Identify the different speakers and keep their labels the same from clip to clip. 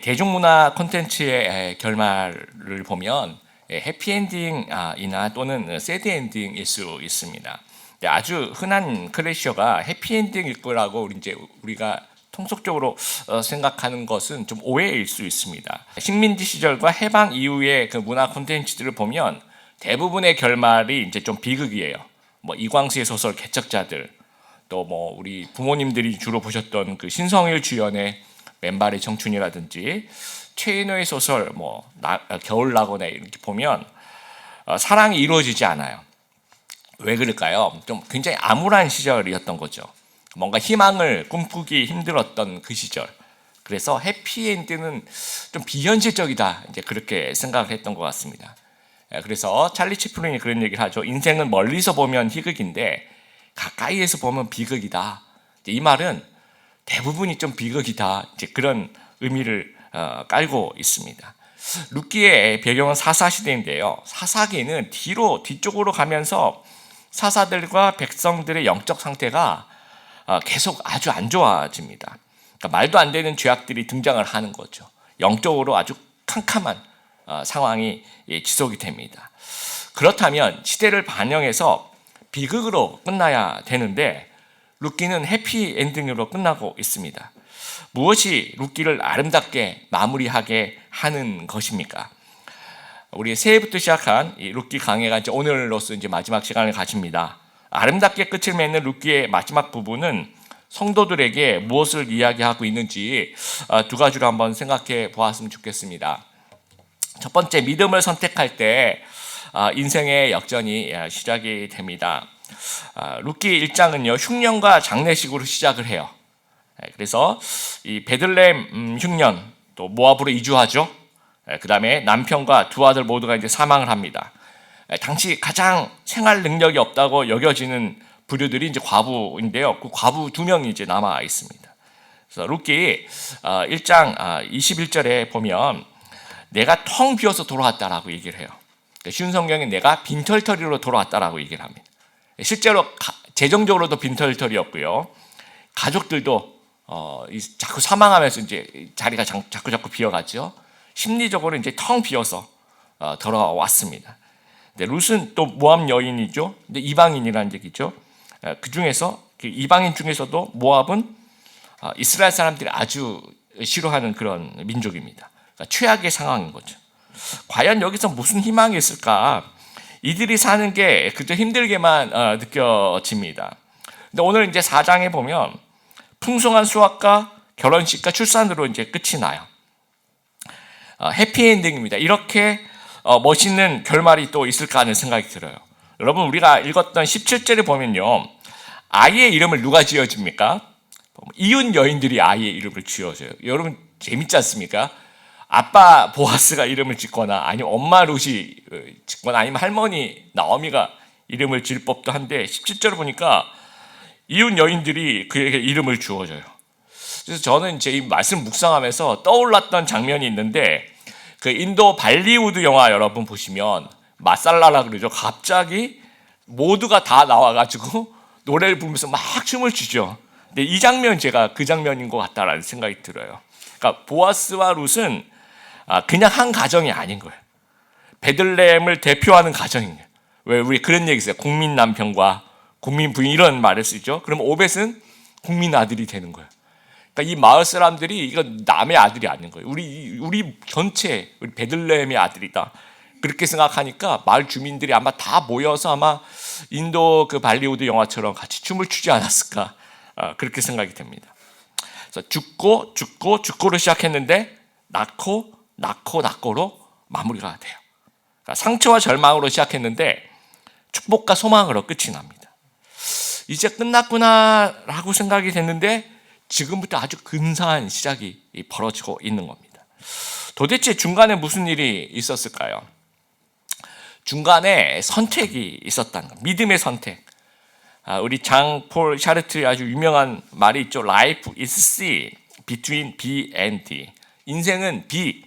Speaker 1: 대중문화 콘텐츠의 결말을 보면 해피엔딩이나 또는 새드엔딩일 수 있습니다. 아주 흔한 클래셔가 해피엔딩일 거라고 이제 우리가 통속적으로 생각하는 것은 좀 오해일 수 있습니다. 식민지 시절과 해방 이후의 그 문화 콘텐츠들을 보면 대부분의 결말이 이제 좀 비극이에요. 뭐 이광수의 소설 개척자들, 또 뭐 우리 부모님들이 주로 보셨던 그 신성일 주연의 맨발의 청춘이라든지 최인호의 소설 뭐 겨울나거나 이렇게 보면 사랑이 이루어지지 않아요. 왜 그럴까요? 좀 굉장히 암울한 시절이었던 거죠. 뭔가 희망을 꿈꾸기 힘들었던 그 시절. 그래서 해피엔드는 좀 비현실적이다, 이제 그렇게 생각을 했던 것 같습니다. 그래서 찰리 채플린이 그런 얘기를 하죠. 인생은 멀리서 보면 희극인데 가까이에서 보면 비극이다. 이 말은 대부분이 좀 비극이다, 이제 그런 의미를 깔고 있습니다. 룻기의 배경은 사사 시대인데요. 사사기는 뒤쪽으로 가면서 사사들과 백성들의 영적 상태가 계속 아주 안 좋아집니다. 그러니까 말도 안 되는 죄악들이 등장을 하는 거죠. 영적으로 아주 캄캄한 상황이 지속이 됩니다. 그렇다면 시대를 반영해서 비극으로 끝나야 되는데 룻기는 해피엔딩으로 끝나고 있습니다. 무엇이 룻기를 아름답게 마무리하게 하는 것입니까? 우리 새해부터 시작한 이 룻기 강해가 이제 오늘로서 이제 마지막 시간을 가집니다. 아름답게 끝을 맺는 룻기의 마지막 부분은 성도들에게 무엇을 이야기하고 있는지 두 가지로 한번 생각해 보았으면 좋겠습니다. 첫 번째, 믿음을 선택할 때 인생의 역전이 시작이 됩니다. 룻기 1장은요 흉년과 장례식으로 시작을 해요. 그래서 이 베들레헴 흉년, 또 모압으로 이주하죠. 그 다음에 남편과 두 아들 모두가 이제 사망을 합니다. 당시 가장 생활 능력이 없다고 여겨지는 부류들이 이제 과부인데요. 그 과부 2명이 이제 남아 있습니다. 그래서 룻기 1장 21절에 보면 내가 텅 비어서 돌아왔다라고 얘기를 해요. 쉬운 성경에 내가 빈털터리로 돌아왔다라고 얘기를 합니다. 실제로 재정적으로도 빈털터리였고요. 가족들도 자꾸 사망하면서 이제 자리가 자꾸 비어갔죠. 심리적으로 이제 텅 비어서 돌아왔습니다. 근데 룻은 또 모압 여인이죠. 근데 이방인이라는 얘기죠. 그 중에서 이방인 중에서도 모압은 이스라엘 사람들이 아주 싫어하는 그런 민족입니다. 그러니까 최악의 상황인 거죠. 과연 여기서 무슨 희망이 있을까? 이들이 사는 게 그저 힘들게만 느껴집니다. 근데 오늘 이제 4장에 보면 풍성한 수확과 결혼식과 출산으로 이제 끝이 나요. 해피엔딩입니다. 이렇게 멋있는 결말이 또 있을까 하는 생각이 들어요. 여러분, 우리가 읽었던 17절에 보면요, 아이의 이름을 누가 지어줍니까? 이웃 여인들이 아이의 이름을 지어줘요. 여러분 재밌지 않습니까? 아빠 보아스가 이름을 짓거나 아니면 엄마 룻이 짓거나 아니면 할머니 나오미가 이름을 지을 법도 한데 17절을 보니까 이웃 여인들이 그에게 이름을 주어줘요. 그래서 저는 이제 이 말씀 묵상하면서 떠올랐던 장면이 있는데, 그 인도 발리우드 영화 여러분 보시면 마살라라 그러죠. 갑자기 모두가 다 나와가지고 노래를 부르면서 막 춤을 추죠. 근데 이 장면, 제가 그 장면인 것 같다라는 생각이 들어요. 그러니까 보아스와 룻은 그냥 한 가정이 아닌 거예요. 베들레헴을 대표하는 가정인 거예요. 왜 우리 그런 얘기 있어요. 국민 남편과 국민 부인, 이런 말을 쓰죠. 그럼 오벳은 국민 아들이 되는 거예요. 그러니까 이 마을 사람들이 이건 남의 아들이 아닌 거예요. 우리 전체 우리 베들레헴의 아들이다. 그렇게 생각하니까 마을 주민들이 아마 다 모여서 아마 인도 그 발리우드 영화처럼 같이 춤을 추지 않았을까, 그렇게 생각이 됩니다. 그래서 죽고로 시작했는데 낳고로 마무리가 돼요. 그러니까 상처와 절망으로 시작했는데 축복과 소망으로 끝이 납니다. 이제 끝났구나라고 생각이 됐는데 지금부터 아주 근사한 시작이 벌어지고 있는 겁니다. 도대체 중간에 무슨 일이 있었을까요? 중간에 선택이 있었다는 거예요. 믿음의 선택. 우리 장폴 샤르트의 아주 유명한 말이 있죠. Life is C between B and D. 인생은 B,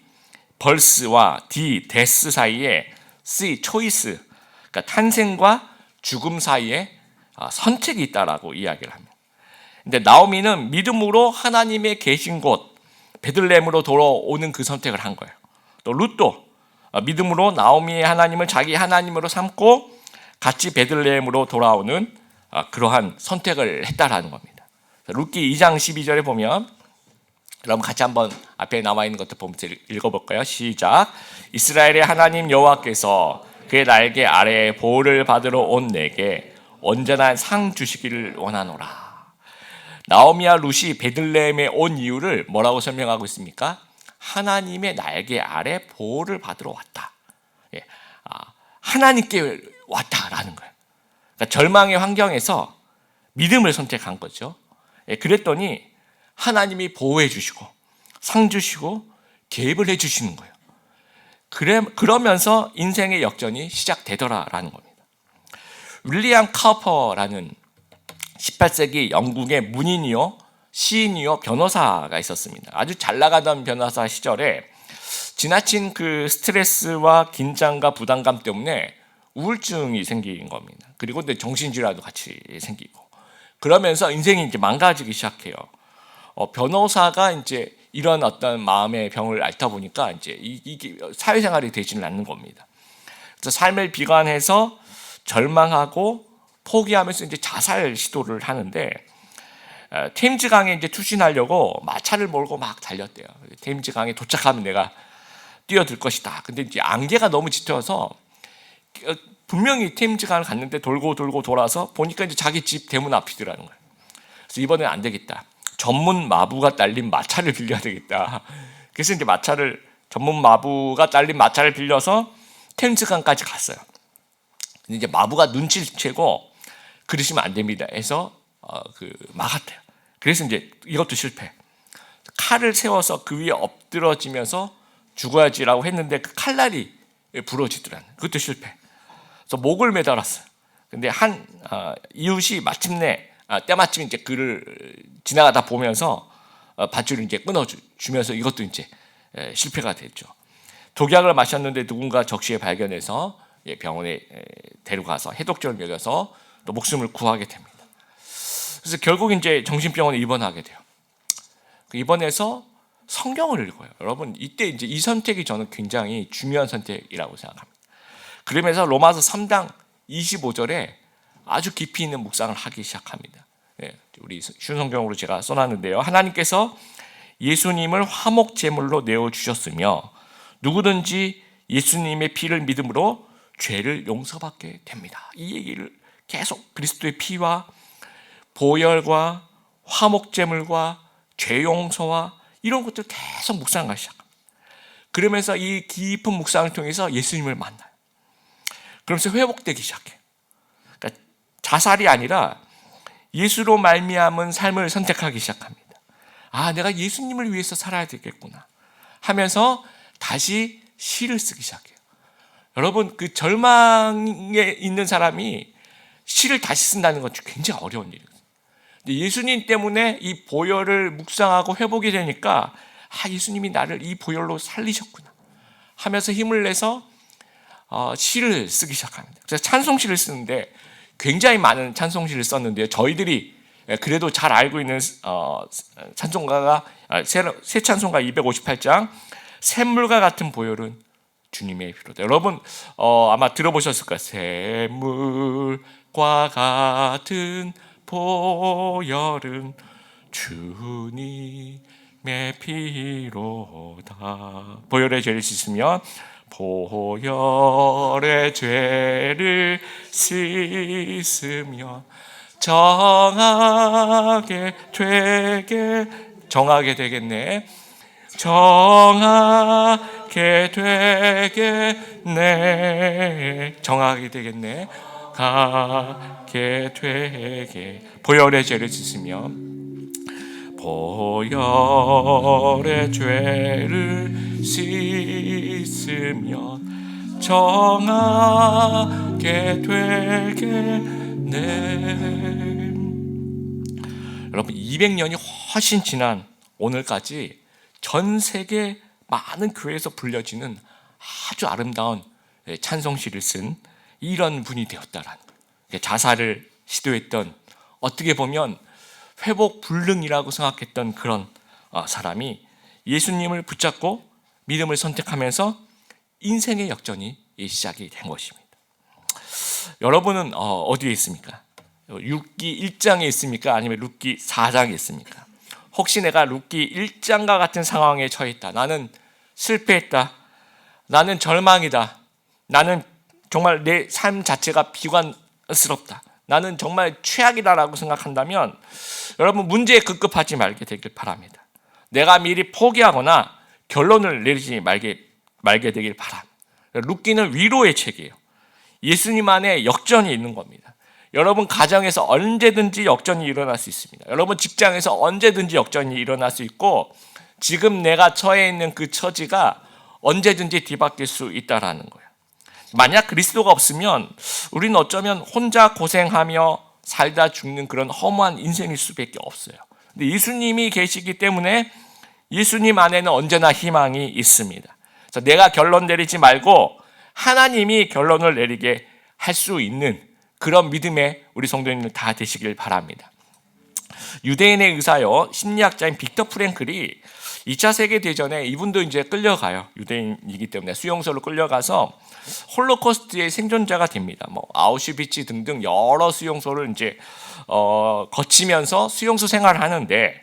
Speaker 1: 벌스와 D, 데스 사이에 C, 초이스, 그러니까 탄생과 죽음 사이에 선택이 있다라고 이야기를 합니다. 근데 나오미는 믿음으로 하나님의 계신 곳 베들레헴으로 돌아오는 그 선택을 한 거예요. 또 룻도 믿음으로 나오미의 하나님을 자기 하나님으로 삼고 같이 베들레헴으로 돌아오는 그러한 선택을 했다라는 겁니다. 룻기 2장 12절에 보면, 그럼 같이 한번 앞에 나와 있는 것도 보면서 읽어볼까요? 시작. 이스라엘의 하나님 여호와께서 그의 날개 아래에 보호를 받으러 온 내게 온전한 상 주시기를 원하노라. 나오미와 룻이 베들레헴에 온 이유를 뭐라고 설명하고 있습니까? 하나님의 날개 아래 보호를 받으러 왔다. 하나님께 왔다라는 거예요. 그러니까 절망의 환경에서 믿음을 선택한 거죠. 그랬더니 하나님이 보호해 주시고 상 주시고 개입을 해 주시는 거예요. 그러면서 인생의 역전이 시작되더라라는 겁니다. 윌리엄 카퍼라는 18세기 영국의 문인이요 시인이요 변호사가 있었습니다. 아주 잘 나가던 변호사 시절에 지나친 그 스트레스와 긴장과 부담감 때문에 우울증이 생긴 겁니다. 그리고 정신질환도 같이 생기고, 그러면서 인생이 이제 망가지기 시작해요. 변호사가 이제 이런 어떤 마음의 병을 앓다 보니까 이제 이게 사회생활이 되지는 않는 겁니다. 그래서 삶을 비관해서 절망하고 포기하면서 이제 자살 시도를 하는데, 템즈강에 이제 투신하려고 마차를 몰고 막 달렸대요. 템즈강에 도착하면 내가 뛰어들 것이다. 근데 이제 안개가 너무 짙어서 분명히 템즈강을 갔는데 돌고 돌아서 보니까 이제 자기 집 대문 앞이더라는 거예요. 그래서 이번엔 안 되겠다. 전문 마부가 딸린 마차를 빌려야 되겠다. 그래서 이제 전문 마부가 딸린 마차를 빌려서 템즈강까지 갔어요. 근데 이제 마부가 눈치채고 그러시면 안 됩니다 해서 막았대요. 그래서 이제 이것도 실패. 칼을 세워서 그 위에 엎드러지면서 죽어야지라고 했는데 그 칼날이 부러지더라는. 그것도 실패. 그래서 목을 매달았어요. 근데 한 이웃이 마침내 때마침 이제 그를 지나가다 보면서 밧줄을 이제 끊어주면서 이것도 이제 실패가 됐죠. 독약을 마셨는데 누군가 적시에 발견해서 병원에 데려가서 해독제를 먹여서 또 목숨을 구하게 됩니다. 그래서 결국 이제 정신병원에 입원하게 돼요. 입원해서 성경을 읽어요. 여러분, 이때 이제 이 선택이 저는 굉장히 중요한 선택이라고 생각합니다. 그러면서 로마서 3장 25절에 아주 깊이 있는 묵상을 하기 시작합니다. 우리 신성경으로 제가 써놨는데요. 하나님께서 예수님을 화목 제물로 내어 주셨으며 누구든지 예수님의 피를 믿음으로 죄를 용서받게 됩니다. 이 얘기를 계속 그리스도의 피와 보혈과 화목제물과 죄 용서와 이런 것들 계속 묵상하기 시작합니다. 그러면서 이 깊은 묵상을 통해서 예수님을 만나요. 그러면서 회복되기 시작해요. 그러니까 자살이 아니라 예수로 말미암은 삶을 선택하기 시작합니다. 내가 예수님을 위해서 살아야 되겠구나 하면서 다시 시를 쓰기 시작해요. 여러분, 그 절망에 있는 사람이 시를 다시 쓴다는 건 굉장히 어려운 일이에요. 근데 예수님 때문에 이 보혈을 묵상하고 회복이 되니까 예수님이 나를 이 보혈로 살리셨구나 하면서 힘을 내서 시를 쓰기 시작합니다. 그래서 찬송시를 쓰는데 굉장히 많은 찬송시를 썼는데요. 저희들이 그래도 잘 알고 있는 찬송가가 새 찬송가 258장 샘물과 같은 보혈은 주님의 피로다. 여러분 아마 들어보셨을 거예요. 샘물과 같은 보혈은 주님의 피로다. 보혈의 죄를 씻으면 보혈의 죄를 씻으면 정하게 되겠네. 정하게 되겠네. 가게 되게. 보혈의 죄를 씻으면 보혈의 죄를 씻으면 정하게 되겠네. 여러분, 200년이 훨씬 지난 오늘까지 전 세계 많은 교회에서 불려지는 아주 아름다운 찬송시를 쓴 이런 분이 되었다라는 거예요. 자살을 시도했던, 어떻게 보면 회복 불능이라고 생각했던 그런 사람이 예수님을 붙잡고 믿음을 선택하면서 인생의 역전이 시작이 된 것입니다. 여러분은 어디에 있습니까? 룻기 1장에 있습니까? 아니면 룻기 4장에 있습니까? 혹시 내가 룻기 1장과 같은 상황에 처해 있다. 나는 실패했다. 나는 절망이다. 나는 정말 내 삶 자체가 비관스럽다. 나는 정말 최악이다라고 생각한다면 여러분 문제에 급급하지 말게 되길 바랍니다. 내가 미리 포기하거나 결론을 내리지 말게 되길 바랍니다. 룻기는 위로의 책이에요. 예수님 안에 역전이 있는 겁니다. 여러분 가정에서 언제든지 역전이 일어날 수 있습니다. 여러분 직장에서 언제든지 역전이 일어날 수 있고 지금 내가 처해 있는 그 처지가 언제든지 뒤바뀔 수 있다라는 거예요. 만약 그리스도가 없으면 우리는 어쩌면 혼자 고생하며 살다 죽는 그런 허무한 인생일 수밖에 없어요. 근데 예수님이 계시기 때문에 예수님 안에는 언제나 희망이 있습니다. 그래서 내가 결론 내리지 말고 하나님이 결론을 내리게 할 수 있는 그런 믿음의 우리 성도님들 다 되시길 바랍니다. 유대인의 의사요 심리학자인 빅터 프랭클이 2차 세계대전에 이분도 이제 끌려가요. 유대인이기 때문에 수용소로 끌려가서 홀로코스트의 생존자가 됩니다. 뭐 아우슈비츠 등등 여러 수용소를 이제 거치면서 수용소 생활을 하는데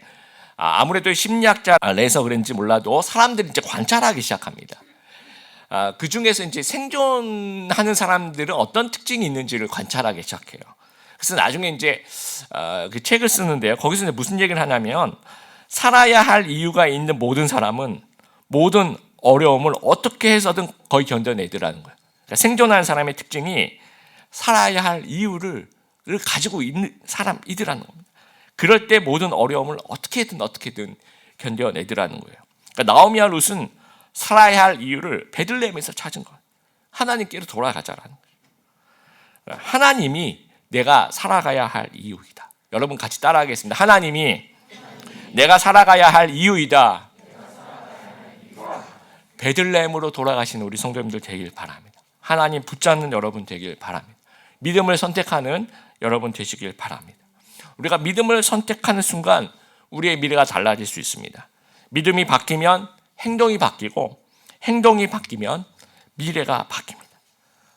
Speaker 1: 아무래도 심리학자라서 그런지 몰라도 사람들이 이제 관찰하기 시작합니다. 그 중에서 이제 생존하는 사람들은 어떤 특징이 있는지를 관찰하기 시작해요. 그래서 나중에 이제 그 책을 쓰는데요. 거기서 이제 무슨 얘기를 하냐면 살아야 할 이유가 있는 모든 사람은 모든 어려움을 어떻게 해서든 거의 견뎌내더라는 거예요. 그러니까 생존하는 사람의 특징이 살아야 할 이유를 가지고 있는 사람이더라는 겁니다. 그럴 때 모든 어려움을 어떻게든 견뎌내더라는 거예요. 그러니까 나오미와 룻은 살아야 할 이유를 베들레헴에서 찾은 거예요. 하나님께로 돌아가자라는 거예요. 하나님이 내가 살아가야 할 이유이다. 여러분 같이 따라하겠습니다. 하나님이 내가 살아가야 할 이유이다. 베들레헴으로 돌아가시는 우리 성도님들 되길 바랍니다. 하나님 붙잡는 여러분 되길 바랍니다. 믿음을 선택하는 여러분 되시길 바랍니다. 우리가 믿음을 선택하는 순간 우리의 미래가 달라질 수 있습니다. 믿음이 바뀌면 행동이 바뀌고 행동이 바뀌면 미래가 바뀝니다.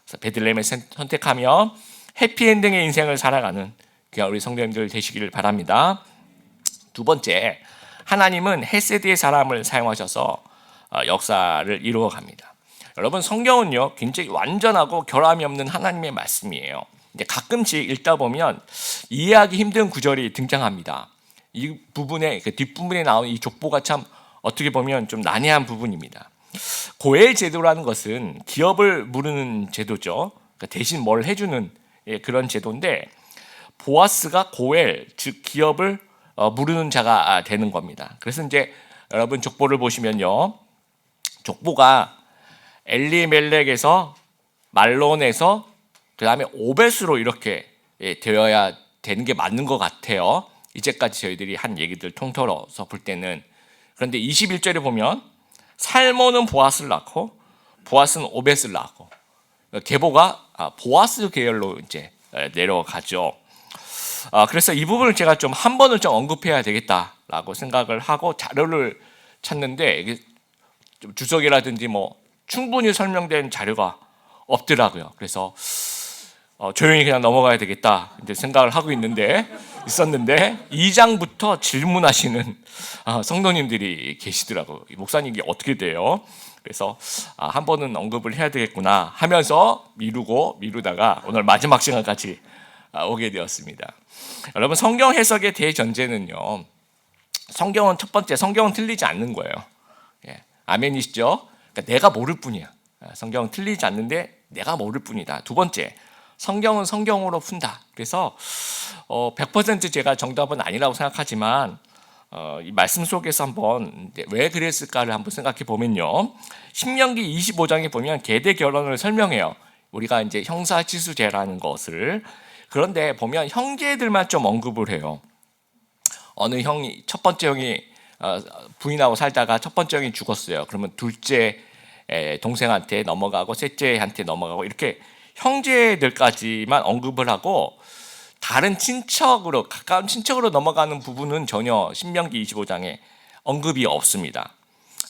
Speaker 1: 그래서 베들레헴을 선택하며 해피엔딩의 인생을 살아가는 귀한 우리 성도님들 되시기를 바랍니다. 두 번째, 하나님은 헤세드의 사람을 사용하셔서 역사를 이루어 갑니다. 여러분 성경은요 굉장히 완전하고 결함이 없는 하나님의 말씀이에요. 이제 가끔씩 읽다 보면 이해하기 힘든 구절이 등장합니다. 이 부분에 그 뒷부분에 나오는 이 족보가 참 어떻게 보면 좀 난해한 부분입니다. 고엘 제도라는 것은 기업을 무르는 제도죠. 그러니까 대신 뭘 해주는 그런 제도인데 보아스가 고엘 즉 기업을 무르는 자가 되는 겁니다. 그래서 이제 여러분 족보를 보시면요, 족보가 엘리멜렉에서 말론에서 그 다음에 오벳으로 이렇게 되어야 되는 게 맞는 것 같아요. 이제까지 저희들이 한 얘기들 통틀어서 볼 때는. 그런데 21절에 보면 살몬은 보아스를 낳고 보아스는 오벳을 낳고 계보가 보아스 계열로 이제 내려가죠. 그래서 이 부분을 제가 좀 한 번을 좀 언급해야 되겠다라고 생각을 하고 자료를 찾는데 이게 좀 주석이라든지 뭐 충분히 설명된 자료가 없더라고요. 그래서 조용히 그냥 넘어가야 되겠다 이제 생각을 하고 있었는데 2장부터 질문하시는 성도님들이 계시더라고요. 목사님 이게 어떻게 돼요? 그래서 한 번은 언급을 해야 되겠구나 하면서 미루다가 오늘 마지막 시간까지 오게 되었습니다. 여러분 성경 해석의 대전제는요, 성경은 첫 번째 성경은 틀리지 않는 거예요. 아멘이시죠? 그러니까 내가 모를 뿐이야. 성경은 틀리지 않는데 내가 모를 뿐이다. 두 번째, 성경은 성경으로 푼다. 그래서 100% 제가 정답은 아니라고 생각하지만 이 말씀 속에서 한번 왜 그랬을까를 한번 생각해 보면요, 신명기 25장에 보면 계대 결혼을 설명해요. 우리가 이제 형사치수제라는 것을. 그런데 보면 형제들만 좀 언급을 해요. 어느 형이 첫 번째 형이 부인하고 살다가 첫 번째 형이 죽었어요. 그러면 둘째 동생한테 넘어가고 셋째한테 넘어가고 이렇게 형제들까지만 언급을 하고 다른 가까운 친척으로 넘어가는 부분은 전혀 신명기 25장에 언급이 없습니다.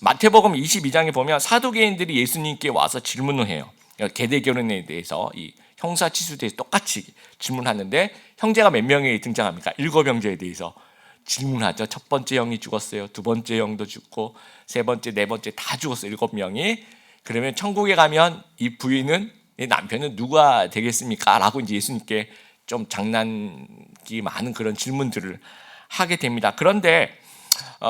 Speaker 1: 마태복음 22장에 보면 사두개인들이 예수님께 와서 질문을 해요. 계대 결혼에 대해서 이 형사치수에 대해서 똑같이 질문하는데 형제가 몇 명이 등장합니까? 7형제에 대해서 질문하죠. 첫 번째 형이 죽었어요. 두 번째 형도 죽고 세 번째, 네 번째 다 죽었어요. 7명이. 그러면 천국에 가면 이 부인은 이 남편은 누가 되겠습니까? 라고 이제 예수님께 좀 장난기 많은 그런 질문들을 하게 됩니다. 그런데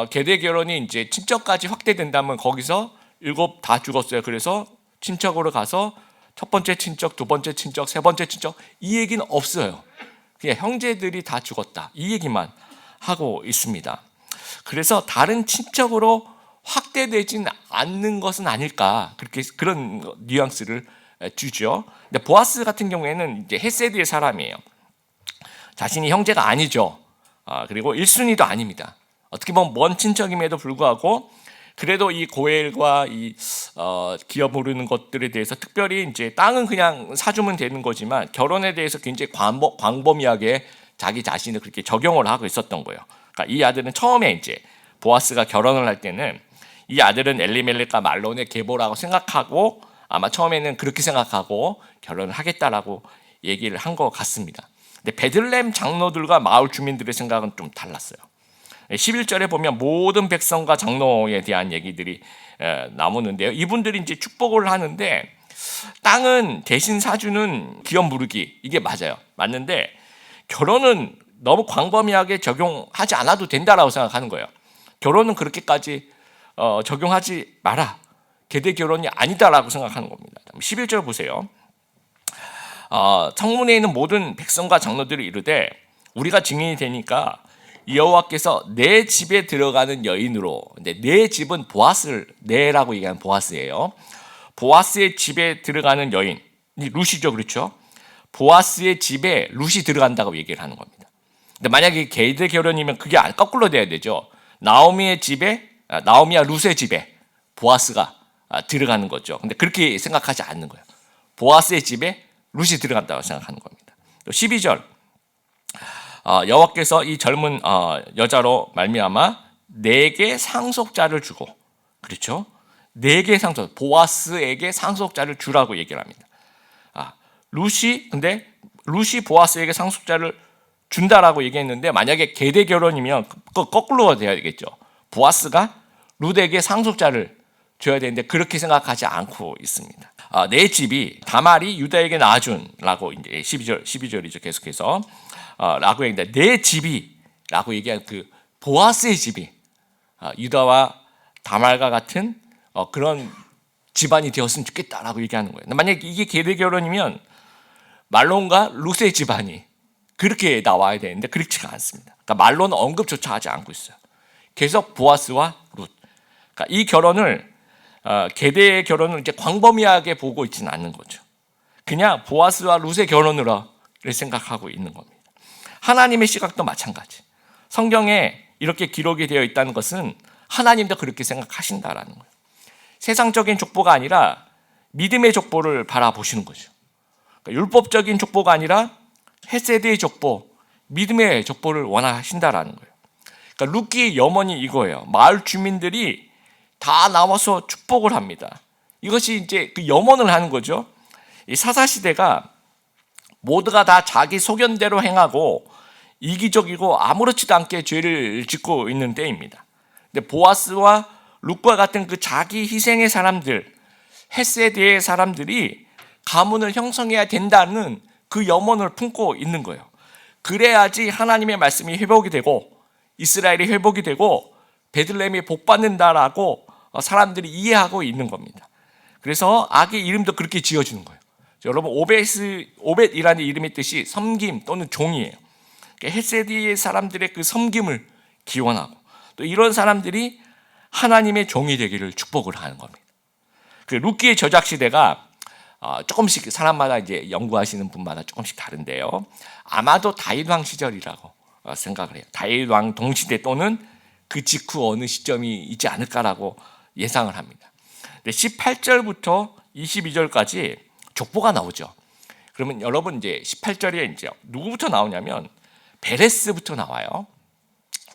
Speaker 1: 계대 결혼이 이제 친척까지 확대된다면 거기서 7 다 죽었어요. 그래서 친척으로 가서 첫 번째 친척, 두 번째 친척, 세 번째 친척 이 얘기는 없어요. 그냥 형제들이 다 죽었다 이 얘기만 하고 있습니다. 그래서 다른 친척으로 확대되진 않는 것은 아닐까 그런 뉘앙스를 주죠. 근데 보아스 같은 경우에는 이제 헷세드의 사람이에요. 자신이 형제가 아니죠. 그리고 1순위도 아닙니다. 어떻게 보면 먼 친척임에도 불구하고 그래도 이 고엘과 이 기업 오르는 것들에 대해서 특별히 이제 땅은 그냥 사주면 되는 거지만 결혼에 대해서 굉장히 광범위하게 자기 자신을 그렇게 적용을 하고 있었던 거예요. 그러니까 이 아들은 처음에 이제 보아스가 결혼을 할 때는 이 아들은 엘리멜렉과 말론의 계보라고 생각하고 아마 처음에는 그렇게 생각하고 결혼을 하겠다라고 얘기를 한 것 같습니다. 근데 베들레헴 장로들과 마을 주민들의 생각은 좀 달랐어요. 11절에 보면 모든 백성과 장로에 대한 얘기들이 나오는데요. 이분들이 이제 축복을 하는데 땅은 대신 사주는 기업 무르기 이게 맞아요. 맞는데 결혼은 너무 광범위하게 적용하지 않아도 된다라고 생각하는 거예요. 결혼은 그렇게까지 적용하지 마라. 계대 결혼이 아니다라고 생각하는 겁니다. 11절 보세요. 성문에 있는 모든 백성과 장로들이 이르되 우리가 증인이 되니까 여호와께서 내 집에 들어가는 여인으로, 근데 내 집은 보아스를 내라고 얘기하는 보아스예요. 보아스의 집에 들어가는 여인, 룻이죠, 그렇죠? 보아스의 집에 룻이 들어간다고 얘기를 하는 겁니다. 근데 만약에 계대 결혼이면 그게 거꾸로 돼야 되죠. 나오미와 룻의 집에 보아스가 들어가는 거죠. 근데 그렇게 생각하지 않는 거예요. 보아스의 집에 룻이 들어간다고 생각하는 겁니다. 12절. 여호와께서 이 젊은 여자로 말미암아 내게 상속자를 주고, 그렇죠? 내게 상속, 보아스에게 상속자를 주라고 얘기를 합니다. 룻이 보아스에게 상속자를 준다라고 얘기했는데 만약에 계대 결혼이면 거꾸로 돼야 되겠죠. 보아스가 룻에게 상속자를 줘야 되는데 그렇게 생각하지 않고 있습니다. 내 집이 다말이 유다에게 낳아준라고 이제 12절이죠. 계속해서 라고 얘기합니다. 내 집이라고 얘기한 그 보아스의 집이 유다와 다말과 같은 그런 집안이 되었으면 좋겠다라고 얘기하는 거예요. 만약에 이게 계대 결혼이면 말론과 룻의 집안이 그렇게 나와야 되는데 그렇지가 않습니다. 그러니까 말론은 언급조차 하지 않고 있어요. 계속 보아스와 룻. 그러니까 이 결혼을 계대의 결혼을 이제 광범위하게 보고 있지는 않는 거죠. 그냥 보아스와 룻의 결혼으로 생각하고 있는 겁니다. 하나님의 시각도 마찬가지. 성경에 이렇게 기록이 되어 있다는 것은 하나님도 그렇게 생각하신다라는 거예요. 세상적인 족보가 아니라 믿음의 족보를 바라보시는 거죠. 그러니까 율법적인 족보가 아니라 헷세드의 족보, 믿음의 족보를 원하신다라는 거예요. 그러니까 룻기의 염원이 이거예요. 마을 주민들이 다 나와서 축복을 합니다. 이것이 이제 그 염원을 하는 거죠. 이 사사시대가 모두가 다 자기 소견대로 행하고 이기적이고 아무렇지도 않게 죄를 짓고 있는 때입니다. 근데 보아스와 룻과 같은 그 자기 희생의 사람들, 헷세드의 사람들이 가문을 형성해야 된다는 그 염원을 품고 있는 거예요. 그래야지 하나님의 말씀이 회복이 되고 이스라엘이 회복이 되고 베들레헴이 복받는다라고 사람들이 이해하고 있는 겁니다. 그래서 아기 이름도 그렇게 지어주는 거예요. 여러분 오벳이라는 이름의 뜻이 섬김 또는 종이에요. 헷세드의 사람들의 그 섬김을 기원하고 또 이런 사람들이 하나님의 종이 되기를 축복을 하는 겁니다. 그 룻기의 저작 시대가 조금씩 사람마다 이제 연구하시는 분마다 조금씩 다른데요. 아마도 다윗 왕 시절이라고 생각을 해요. 다윗 왕 동시대 또는 그 직후 어느 시점이 있지 않을까라고 예상을 합니다. 18절부터 22절까지 족보가 나오죠. 그러면 여러분 이제 18절에 이제 누구부터 나오냐면 베레스부터 나와요.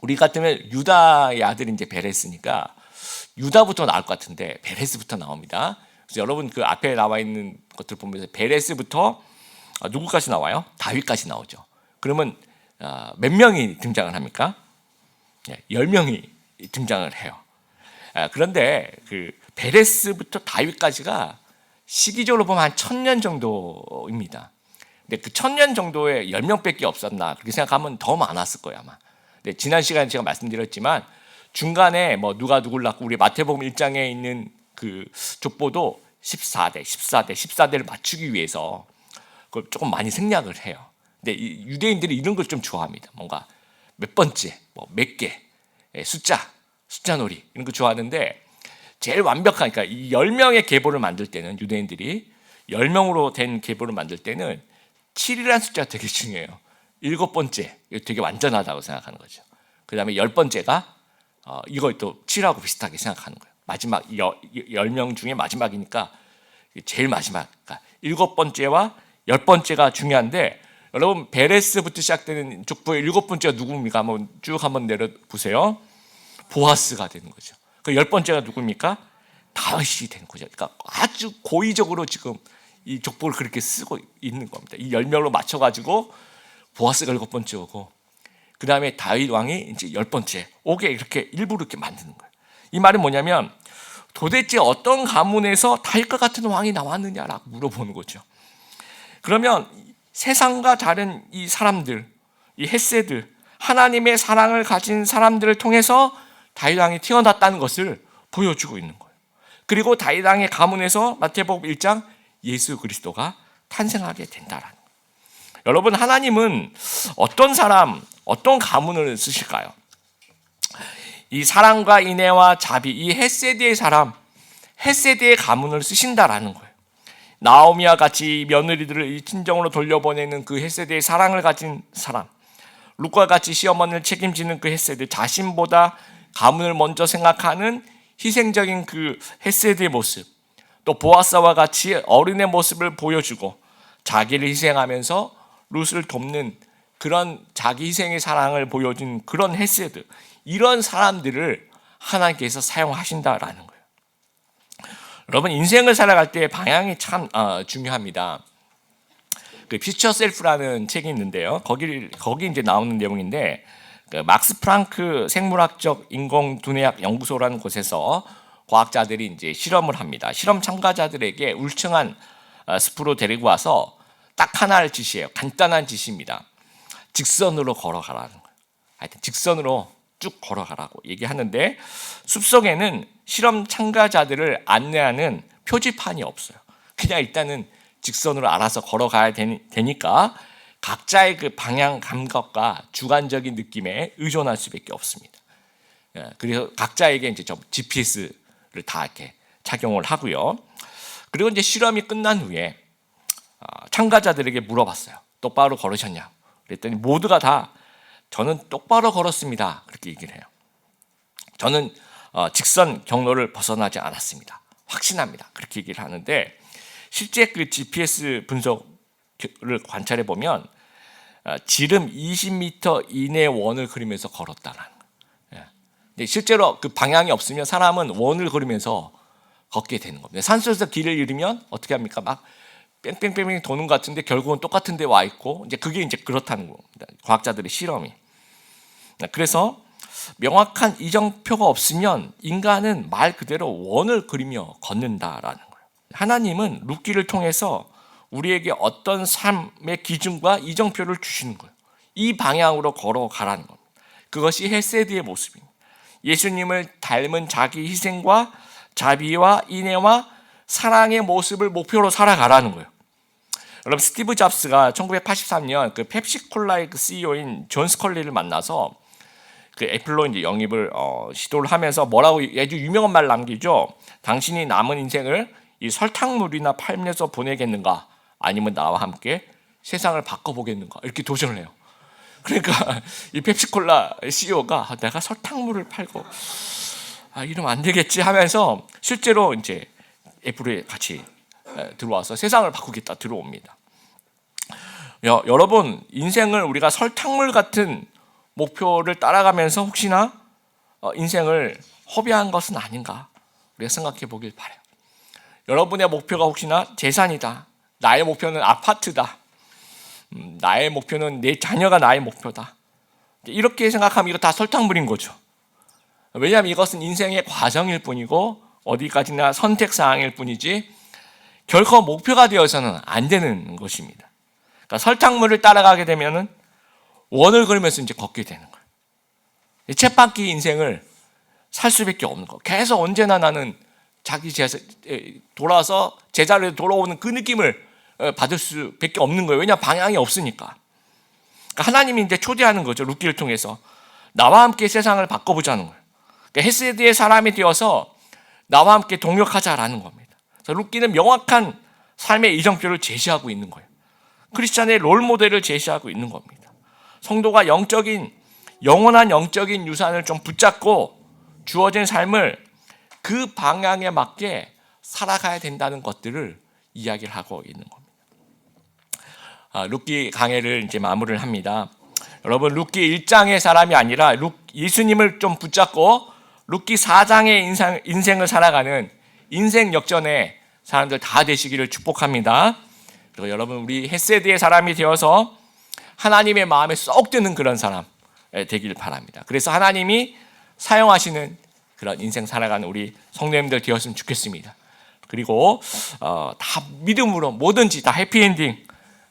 Speaker 1: 우리 같으면 유다의 아들이 이제 베레스니까 유다부터 나올 것 같은데 베레스부터 나옵니다. 그래서 여러분 그 앞에 나와 있는 것들 보면서 베레스부터 누구까지 나와요? 다윗까지 나오죠. 그러면 몇 명이 등장을 합니까? 10명이 등장을 해요. 그런데 그 베레스부터 다윗까지가 시기적으로 보면 한 1000년 정도입니다. 근데 그 1000년 정도에 10명밖에 없었나 그렇게 생각하면 더 많았을 거예요 아마. 근데 지난 시간에 제가 말씀드렸지만 중간에 뭐 누가 누굴 낳고 우리 마태복음 1장에 있는 그 족보도 14대를 맞추기 위해서 그걸 조금 많이 생략을 해요. 근데 이 유대인들이 이런 걸 좀 좋아합니다. 뭔가 몇 번째, 뭐 몇 개, 숫자놀이 이런 거 좋아하는데 제일 완벽한 그러니까 이 10명의 계보를 만들 때는 유대인들이 10명으로 된 계보를 만들 때는 7이라는 숫자가 되게 중요해요. 7번째 이거 되게 완전하다고 생각하는 거죠. 그 다음에 10번째가 이거 또 7하고 비슷하게 생각하는 거예요. 마지막 10명 중에 마지막이니까 제일 마지막 그러니까 7번째와 10번째가 중요한데 여러분 베레스부터 시작되는 족보의 7번째가 누굽니까? 한번 내려보세요. 보아스가 되는 거죠. 그 10번째가 누굽니까? 다윗이 되는 거죠. 그러니까 아주 고의적으로 지금 이 족보를 그렇게 쓰고 있는 겁니다. 이 10명으로 맞춰가지고 보아스가 7번째 오고 그 다음에 다윗 왕이 이제 10번째 오게 이렇게 일부러 이렇게 만드는 거예요. 이 말은 뭐냐면 도대체 어떤 가문에서 다윗과 같은 왕이 나왔느냐라고 물어보는 거죠. 그러면 세상과 다른 이 사람들, 이 헷세들, 하나님의 사랑을 가진 사람들을 통해서 다윗 왕이 태어났다는 것을 보여주고 있는 거예요. 그리고 다윗 왕의 가문에서 마태복음 1장 예수 그리스도가 탄생하게 된다라는 거예요. 여러분 하나님은 어떤 사람, 어떤 가문을 쓰실까요? 이 사랑과 인애와 자비, 이 헷세드의 사람, 헷세드의 가문을 쓰신다라는 거예요. 나오미와 같이 며느리들을 이 친정으로 돌려보내는 그 헷세드의 사랑을 가진 사람, 룻과 같이 시어머니를 책임지는 그 헷세드, 자신보다 가문을 먼저 생각하는 희생적인 그 헷세드의 모습, 또 보아스와 같이 어른의 모습을 보여주고 자기를 희생하면서 룻을 돕는 그런 자기 희생의 사랑을 보여준 그런 헷세드, 이런 사람들을 하나님께서 사용하신다라는 거예요. 여러분 인생을 살아갈 때 방향이 참 중요합니다. 그 퓨처 셀프라는 책이 있는데요. 거기 이제 나오는 내용인데 그 막스 프랑크 생물학적 인공 두뇌학 연구소라는 곳에서 과학자들이 이제 실험을 합니다. 실험 참가자들에게 울층한 숲으로 데리고 와서 딱 하나를 지시해요. 간단한 지시입니다. 직선으로 걸어가라는 거예요. 하여튼 직선으로 쭉 걸어가라고 얘기하는데 숲속에는 실험 참가자들을 안내하는 표지판이 없어요. 그냥 일단은 직선으로 알아서 걸어가야 되니까 각자의 그 방향 감각과 주관적인 느낌에 의존할 수밖에 없습니다. 그래서 각자에게 이제 GPS를 다 이렇게 착용을 하고요. 그리고 이제 실험이 끝난 후에 참가자들에게 물어봤어요. 똑바로 걸으셨냐? 그랬더니 모두가 다 저는 똑바로 걸었습니다. 그렇게 얘기를 해요. 저는 직선 경로를 벗어나지 않았습니다. 확신합니다. 그렇게 얘기를 하는데 실제 그 GPS 분석을 관찰해 보면 지름 20m 이내 원을 그리면서 걸었다라는 거예요. 근데 실제로 그 방향이 없으면 사람은 원을 그리면서 걷게 되는 겁니다. 산속에서 길을 잃으면 어떻게 합니까? 막 뺑뺑뺑뺑 도는 것 같은데 결국은 똑같은 데 와 있고 이제 그게 이제 그렇다는 겁니다. 과학자들의 실험이. 그래서 명확한 이정표가 없으면 인간은 말 그대로 원을 그리며 걷는다라는 거예요. 하나님은 룻기를 통해서 우리에게 어떤 삶의 기준과 이정표를 주시는 거예요. 이 방향으로 걸어가라는 겁니다. 그것이 헷세드의 모습입니다. 예수님을 닮은 자기 희생과 자비와 인애와 사랑의 모습을 목표로 살아가라는 거예요. 여러분 스티브 잡스가 1983년 그 펩시콜라의 그 CEO인 존 스컬리를 만나서 그 애플로 이제 영입을 시도를 하면서 뭐라고 아주 유명한 말 남기죠. 당신이 남은 인생을 이 설탕물이나 팔면서 보내겠는가, 아니면 나와 함께 세상을 바꿔보겠는가, 이렇게 도전을 해요. 그러니까 이 펩시콜라 CEO가 내가 설탕물을 팔고 이러면 안 되겠지 하면서 실제로 이제 애플에 같이 들어와서 세상을 바꾸겠다 들어옵니다. 여러분 인생을 우리가 설탕물 같은 목표를 따라가면서 혹시나 인생을 허비한 것은 아닌가 우리가 생각해 보길 바라요. 여러분의 목표가 혹시나 재산이다, 나의 목표는 아파트다, 나의 목표는 내 자녀가 나의 목표다, 이렇게 생각하면 이거 다 설탕물인 거죠. 왜냐하면 이것은 인생의 과정일 뿐이고 어디까지나 선택사항일 뿐이지 결코 목표가 되어서는 안 되는 것입니다. 그러니까 설탕물을 따라가게 되면은 원을 그리면서 이제 걷게 되는 거예요. 쳇바퀴 인생을 살 수밖에 없는 거. 계속 언제나 나는 자기 돌아서 제자리에 돌아오는 그 느낌을 받을 수밖에 없는 거예요. 왜냐 방향이 없으니까. 그러니까 하나님이 이제 초대하는 거죠. 룻기를 통해서 나와 함께 세상을 바꿔보자는 거예요. 그러니까 헤세드의 사람이 되어서 나와 함께 동역하자라는 겁니다. 그래서 룻기는 명확한 삶의 이정표를 제시하고 있는 거예요. 크리스찬의 롤 모델을 제시하고 있는 겁니다. 성도가 영원한 영적인 유산을 좀 붙잡고 주어진 삶을 그 방향에 맞게 살아가야 된다는 것들을 이야기를 하고 있는 겁니다. 룻기 강해를 이제 마무리를 합니다. 여러분, 룻기 1장의 사람이 아니라 예수님을 좀 붙잡고 룻기 4장의 인생을 살아가는 인생 역전의 사람들 다 되시기를 축복합니다. 그리고 여러분, 우리 헤세드의 사람이 되어서 하나님의 마음에 쏙 드는 그런 사람 되길 바랍니다. 그래서 하나님이 사용하시는 그런 인생 살아가는 우리 성도님들 되었으면 좋겠습니다. 그리고 다 믿음으로 뭐든지 다 해피엔딩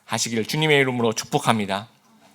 Speaker 1: 하시기를 주님의 이름으로 축복합니다.